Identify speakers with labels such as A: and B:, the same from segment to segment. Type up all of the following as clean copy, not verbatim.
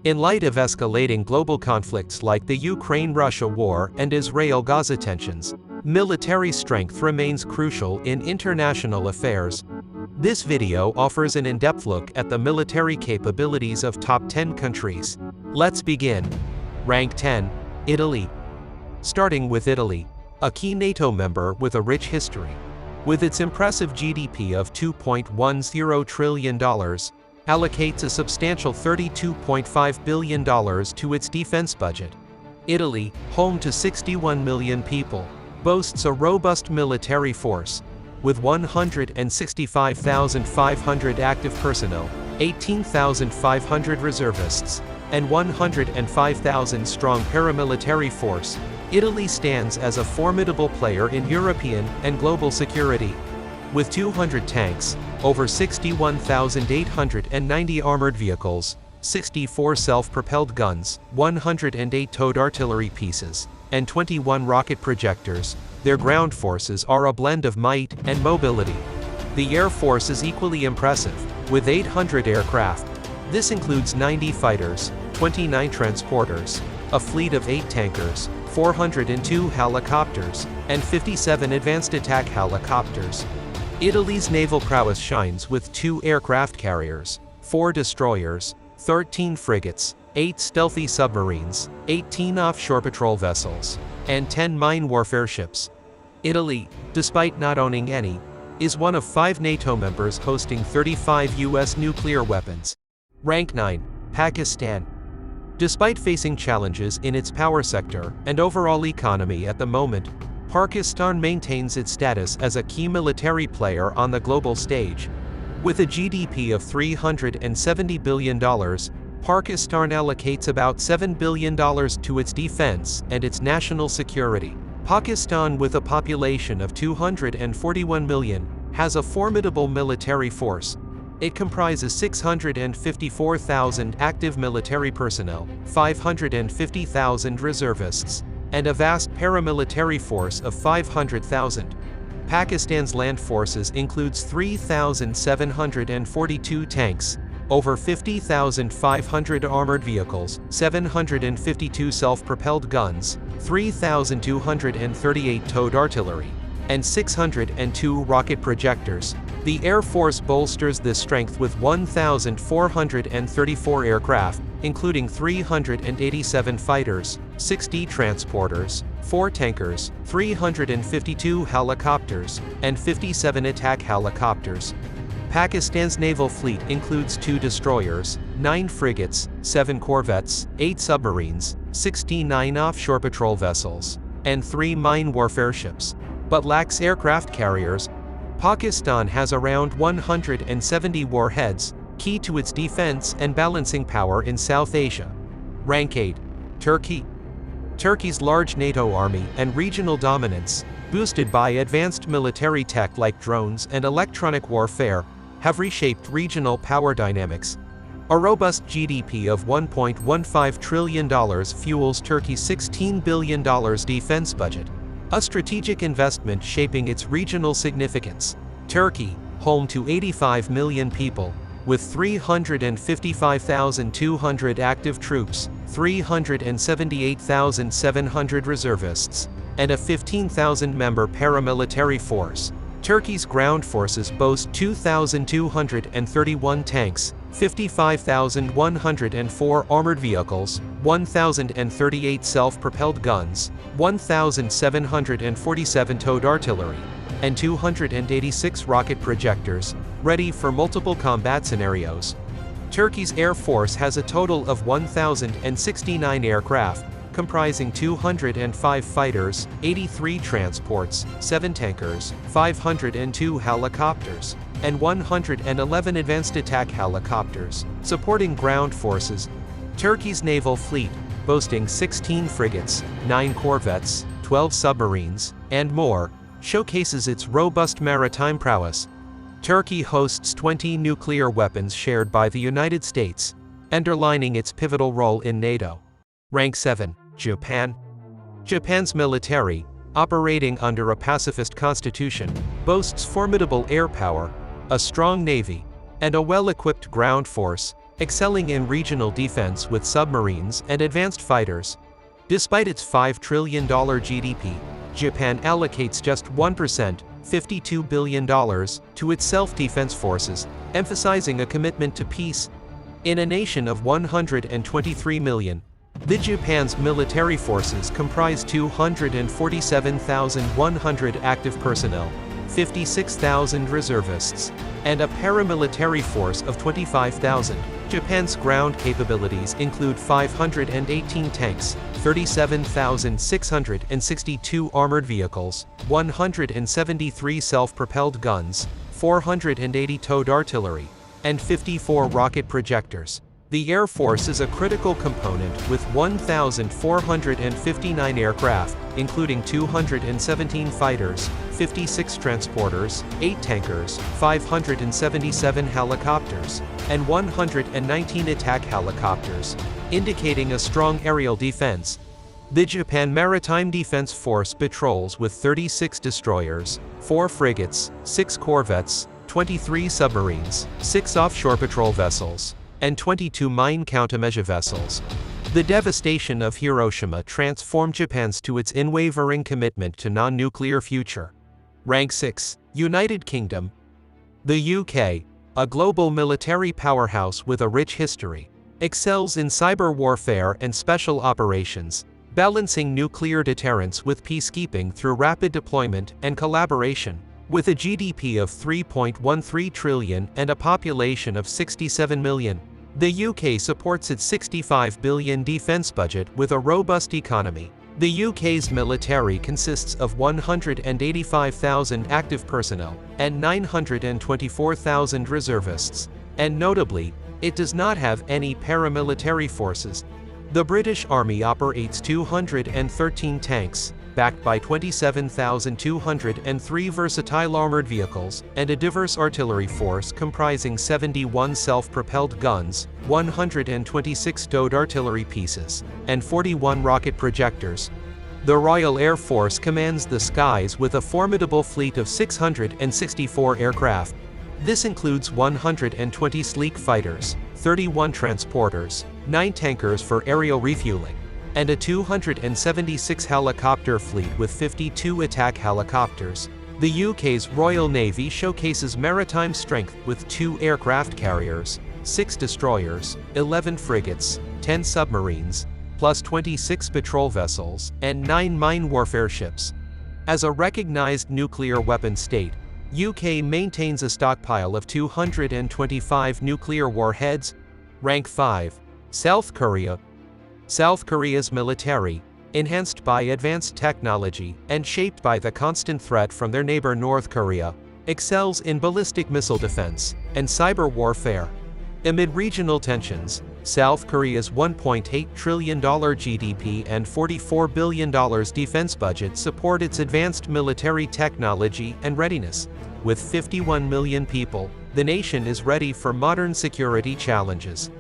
A: In light of escalating global conflicts like the Ukraine-Russia war and Israel-Gaza tensions, military strength remains crucial in international affairs. This video offers an in-depth look at the military capabilities of top 10 countries. Let's begin. Rank 10. Italy. Starting with Italy, a key NATO member with a rich history. With its impressive GDP of $2.10 trillion, allocates a substantial $32.5 billion to its defense budget. Italy, home to 61 million people, boasts a robust military force, with 165,500 active personnel, 18,500 reservists, and 105,000-strong paramilitary force. Italy stands as a formidable player in European and global security. With 200 tanks, over 61,890 armored vehicles, 64 self-propelled guns, 108 towed artillery pieces, and 21 rocket projectors, their ground forces are a blend of might and mobility. The Air Force is equally impressive, with 800 aircraft. This includes 90 fighters, 29 transporters, a fleet of 8 tankers, 402 helicopters, and 57 advanced attack helicopters. Italy's naval prowess shines with 2 aircraft carriers, 4 destroyers, 13 frigates, 8 stealthy submarines, 18 offshore patrol vessels, and 10 mine warfare ships. Italy, despite not owning any, is one of 5 NATO members hosting 35 US nuclear weapons. Rank 9. Pakistan. Despite facing challenges in its power sector and overall economy at the moment, Pakistan maintains its status as a key military player on the global stage. With a GDP of $370 billion, Pakistan allocates about $7 billion to its defense and its national security. Pakistan, with a population of 241 million, has a formidable military force. It comprises 654,000 active military personnel, 550,000 reservists, and a vast paramilitary force of 500,000. Pakistan's land forces includes 3,742 tanks, over 50,500 armored vehicles, 752 self-propelled guns, 3,238 towed artillery, and 602 rocket projectors. The Air Force bolsters this strength with 1,434 aircraft, including 387 fighters, 60 transporters, 4 tankers, 352 helicopters, and 57 attack helicopters. Pakistan's naval fleet includes 2 destroyers, 9 frigates, 7 corvettes, 8 submarines, 69 offshore patrol vessels, and 3 mine warfare ships, but lacks aircraft carriers. Pakistan has around 170 warheads, key to its defense and balancing power in South Asia. Rank 8. Turkey. Turkey's large NATO army and regional dominance, boosted by advanced military tech like drones and electronic warfare, have reshaped regional power dynamics. A robust GDP of $1.15 trillion fuels Turkey's $16 billion defense budget, a strategic investment shaping its regional significance. Turkey, home to 85 million people, with 355,200 active troops, 378,700 reservists, and a 15,000-member paramilitary force. Turkey's ground forces boast 2,231 tanks, 55,104 armored vehicles, 1,038 self-propelled guns, 1,747 towed artillery, and 286 rocket projectors, ready for multiple combat scenarios. Turkey's Air Force has a total of 1,069 aircraft, comprising 205 fighters, 83 transports, 7 tankers, 502 helicopters, and 111 advanced attack helicopters, supporting ground forces. Turkey's naval fleet, boasting 16 frigates, 9 corvettes, 12 submarines, and more, showcases its robust maritime prowess. Turkey hosts 20 nuclear weapons shared by the United States, underlining its pivotal role in NATO. Rank 7. Japan. Japan's military, operating under a pacifist constitution, boasts formidable air power, a strong navy, and a well-equipped ground force. excelling in regional defense with submarines and advanced fighters. Despite its $5 trillion GDP, Japan allocates just 1%, $52 billion, to its self-defense forces, emphasizing a commitment to peace. In a nation of 123 million, Japan's military forces comprise 247,100 active personnel, 56,000 reservists, and a paramilitary force of 25,000. Japan's ground capabilities include 518 tanks, 37,662 armored vehicles, 173 self-propelled guns, 480 towed artillery, and 54 rocket projectors. The Air Force is a critical component with 1,459 aircraft, including 217 fighters, 56 transporters, 8 tankers, 577 helicopters, and 119 attack helicopters, indicating a strong aerial defense. The Japan Maritime Defense Force patrols with 36 destroyers, 4 frigates, 6 corvettes, 23 submarines, 6 offshore patrol vessels, and 22 mine countermeasure vessels. The devastation of Hiroshima transformed Japan's to its unwavering commitment to non-nuclear future. Rank 6, United Kingdom. The UK, a global military powerhouse with a rich history, excels in cyber warfare and special operations, balancing nuclear deterrence with peacekeeping through rapid deployment and collaboration. With a GDP of $3.13 trillion and a population of 67 million, the UK supports its $65 billion defense budget with a robust economy. The UK's military consists of 185,000 active personnel and 924,000 reservists, and notably, it does not have any paramilitary forces. The British Army operates 213 tanks, backed by 27,203 versatile armored vehicles, and a diverse artillery force comprising 71 self-propelled guns, 126 towed artillery pieces, and 41 rocket projectors. The Royal Air Force commands the skies with a formidable fleet of 664 aircraft. This includes 120 sleek fighters, 31 transporters, 9 tankers for aerial refueling, and a 276 helicopter fleet with 52 attack helicopters. The UK's Royal Navy showcases maritime strength with 2 aircraft carriers, 6 destroyers, 11 frigates, 10 submarines, plus 26 patrol vessels, and 9 mine warfare ships. As a recognized nuclear weapon state, UK maintains a stockpile of 225 nuclear warheads. Rank 5, South Korea. South Korea's military, enhanced by advanced technology and shaped by the constant threat from their neighbor North Korea, excels in ballistic missile defense and cyber warfare. Amid regional tensions, South Korea's $1.8 trillion GDP and $44 billion defense budget support its advanced military technology and readiness. With 51 million people, the nation is ready for modern security challenges.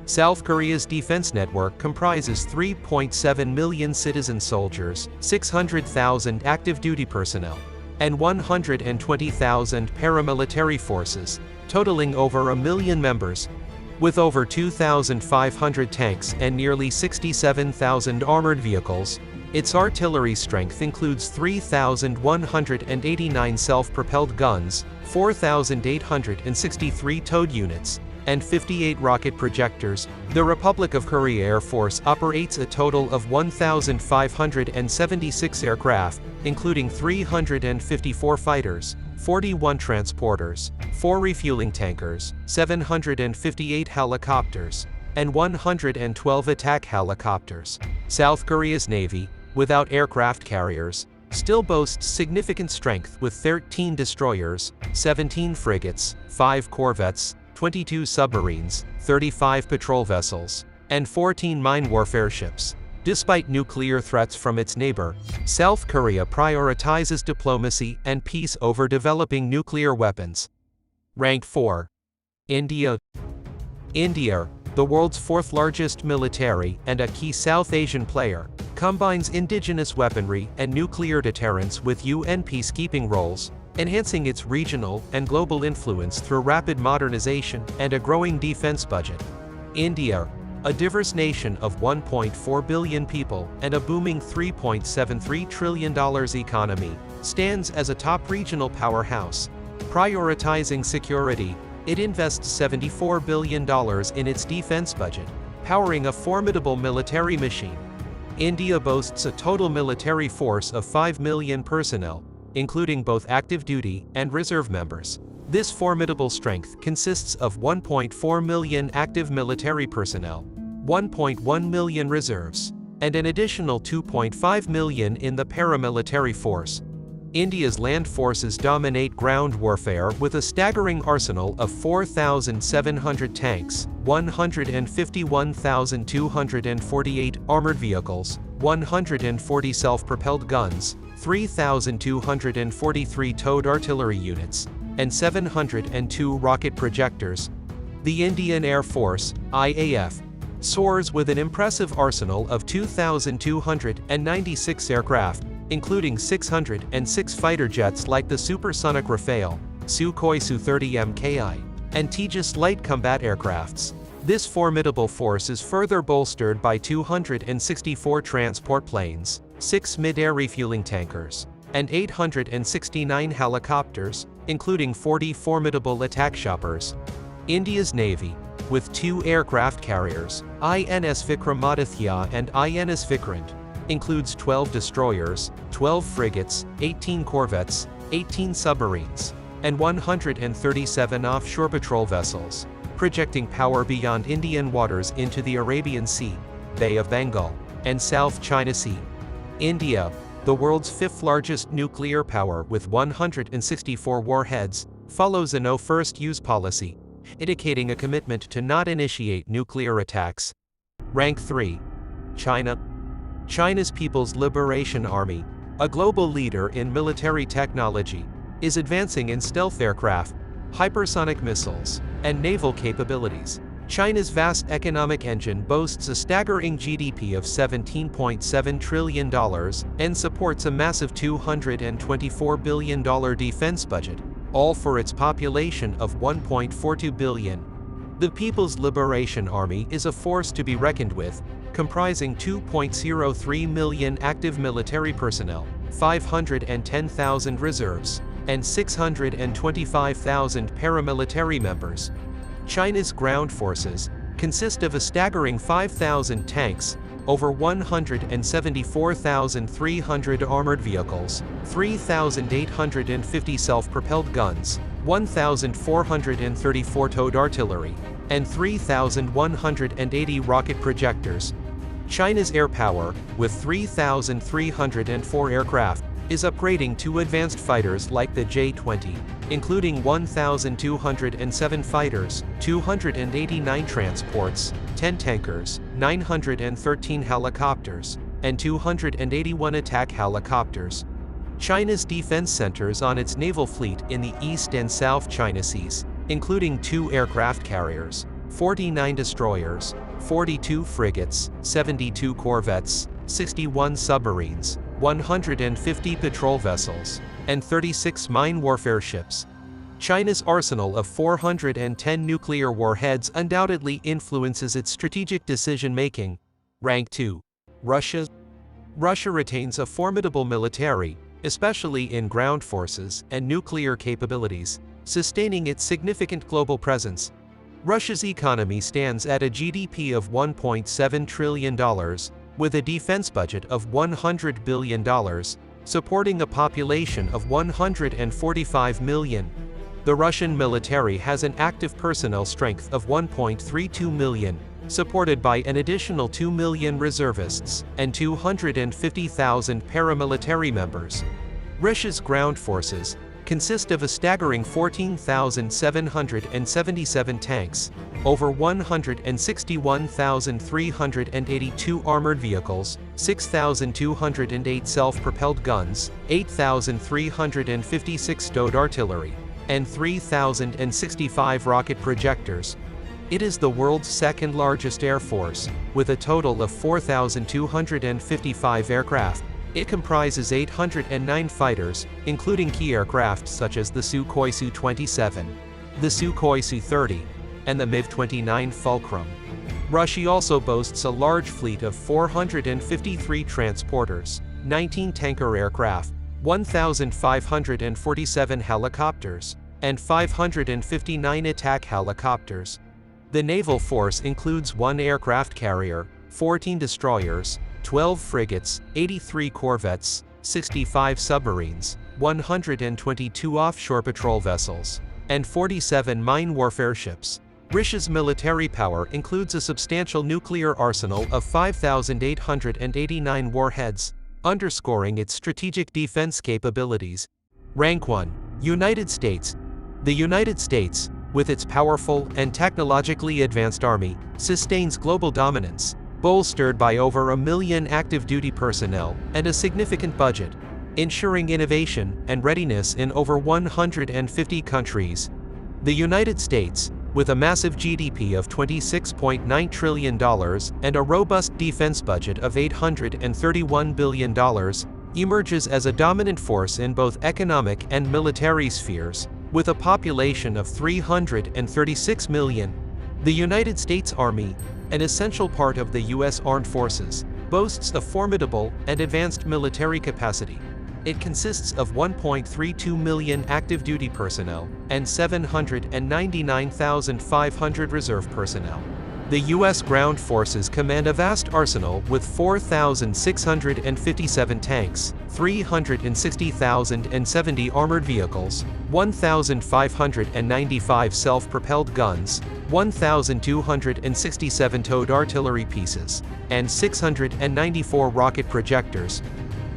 A: South Korea's defense network comprises 3.7 million citizen soldiers, 600,000 active duty personnel, and 120,000 paramilitary forces, totaling over a million members. With over 2,500 tanks and nearly 67,000 armored vehicles, its artillery strength includes 3,189 self-propelled guns, 4,863 towed units, and 58 rocket projectors. The Republic of Korea Air Force operates a total of 1,576 aircraft, including 354 fighters, 41 transporters, 4 refueling tankers, 758 helicopters, and 112 attack helicopters. South Korea's Navy, without aircraft carriers, still boasts significant strength with 13 destroyers, 17 frigates, 5 corvettes, 22 submarines, 35 patrol vessels, and 14 mine warfare ships. Despite nuclear threats from its neighbor, South Korea prioritizes diplomacy and peace over developing nuclear weapons. Rank 4. India. India, the world's 4th largest military and a key South Asian player, combines indigenous weaponry and nuclear deterrence with UN peacekeeping roles, enhancing its regional and global influence through rapid modernization and a growing defense budget. India, a diverse nation of 1.4 billion people and a booming $3.73 trillion economy, stands as a top regional powerhouse. Prioritizing security, it invests $74 billion in its defense budget, powering a formidable military machine. India boasts a total military force of 5 million personnel, including both active duty and reserve members. This formidable strength consists of 1.4 million active military personnel, 1.1 million reserves, and an additional 2.5 million in the paramilitary force. India's land forces dominate ground warfare with a staggering arsenal of 4,700 tanks, 151,248 armored vehicles, 140 self-propelled guns, 3,243 towed artillery units, and 702 rocket projectors. The Indian Air Force, IAF, soars with an impressive arsenal of 2,296 aircraft, including 606 fighter jets like the supersonic Rafale, Sukhoi Su-30 Mki, and Tejas light combat aircrafts. This formidable force is further bolstered by 264 transport planes, 6 mid-air refueling tankers, and 869 helicopters, including 40 formidable attack choppers. India's Navy, with 2 aircraft carriers, INS Vikramaditya and INS Vikrant, includes 12 destroyers, 12 frigates, 18 corvettes, 18 submarines, and 137 offshore patrol vessels, projecting power beyond Indian waters into the Arabian Sea, Bay of Bengal, and South China Sea. India, the world's 5th largest nuclear power with 164 warheads, follows a no-first-use policy, indicating a commitment to not initiate nuclear attacks. Rank 3. China. China's People's Liberation Army, a global leader in military technology, is advancing in stealth aircraft, hypersonic missiles, and naval capabilities. China's vast economic engine boasts a staggering GDP of $17.7 trillion and supports a massive $224 billion defense budget, all for its population of 1.42 billion. The People's Liberation Army is a force to be reckoned with, comprising 2.03 million active military personnel, 510,000 reserves, and 625,000 paramilitary members. China's ground forces consist of a staggering 5,000 tanks, over 174,300 armored vehicles, 3,850 self-propelled guns, 1,434 towed artillery, and 3,180 rocket projectors. China's air power, with 3,304 aircraft, is upgrading to advanced fighters like the J-20, including 1,207 fighters, 289 transports, 10 tankers, 913 helicopters, and 281 attack helicopters. China's defense centers on its naval fleet in the East and South China Seas, including 2 aircraft carriers, 49 destroyers, 42 frigates, 72 corvettes, 61 submarines, 150 patrol vessels, and 36 mine warfare ships. China's arsenal of 410 nuclear warheads undoubtedly influences its strategic decision-making. Rank 2. Russia. Russia retains a formidable military, especially in ground forces and nuclear capabilities, sustaining its significant global presence. Russia's economy stands at a GDP of $1.7 trillion, with a defense budget of $100 billion, supporting a population of 145 million. The Russian military has an active personnel strength of 1.32 million, supported by an additional 2 million reservists and 250,000 paramilitary members. Russia's ground forces consist of a staggering 14,777 tanks, over 161,382 armored vehicles, 6,208 self-propelled guns, 8,356 towed artillery, and 3,065 rocket projectors. It is the world's second largest air force, with a total of 4,255 aircraft. It comprises 809 fighters, including key aircraft such as the Sukhoi Su-27, the Sukhoi Su-30, and the MiG-29 Fulcrum. Russia also boasts a large fleet of 453 transporters, 19 tanker aircraft, 1,547 helicopters, and 559 attack helicopters. The naval force includes 1 aircraft carrier, 14 destroyers, 12 frigates, 83 corvettes, 65 submarines, 122 offshore patrol vessels, and 47 mine warfare ships. Russia's military power includes a substantial nuclear arsenal of 5,889 warheads, underscoring its strategic defense capabilities. Rank 1. United States. The United States, with its powerful and technologically advanced army, sustains global dominance, bolstered by over 1 million active duty personnel and a significant budget, ensuring innovation and readiness in over 150 countries. The United States, with a massive GDP of $26.9 trillion and a robust defense budget of $831 billion, emerges as a dominant force in both economic and military spheres, with a population of 336 million. The United States Army, an essential part of the U.S. Armed Forces, boasts a formidable and advanced military capacity. It consists of 1.32 million active duty personnel and 799,500 reserve personnel. The U.S. ground forces command a vast arsenal with 4,657 tanks, 360,070 armored vehicles, 1,595 self-propelled guns, 1,267 towed artillery pieces, and 694 rocket projectors.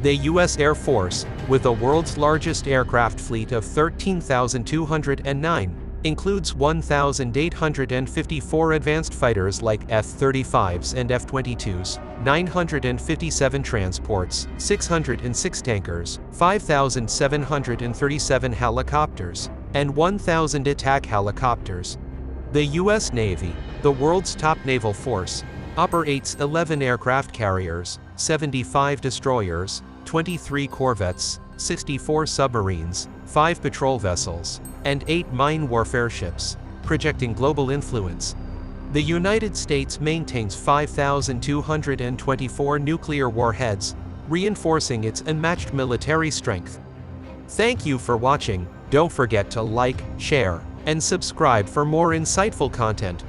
A: The U.S. Air Force, with the world's largest aircraft fleet of 13,209, includes 1,854 advanced fighters like F-35s and F-22s, 957 transports, 606 tankers, 5,737 helicopters, and 1,000 attack helicopters. The U.S. Navy, the world's top naval force, operates 11 aircraft carriers, 75 destroyers, 23 corvettes, 64 submarines, 5 patrol vessels, and 8 mine warfare ships, projecting global influence. The United States maintains 5,224 nuclear warheads, reinforcing its unmatched military strength. Thank you for watching. Don't forget to like, share, and subscribe for more insightful content.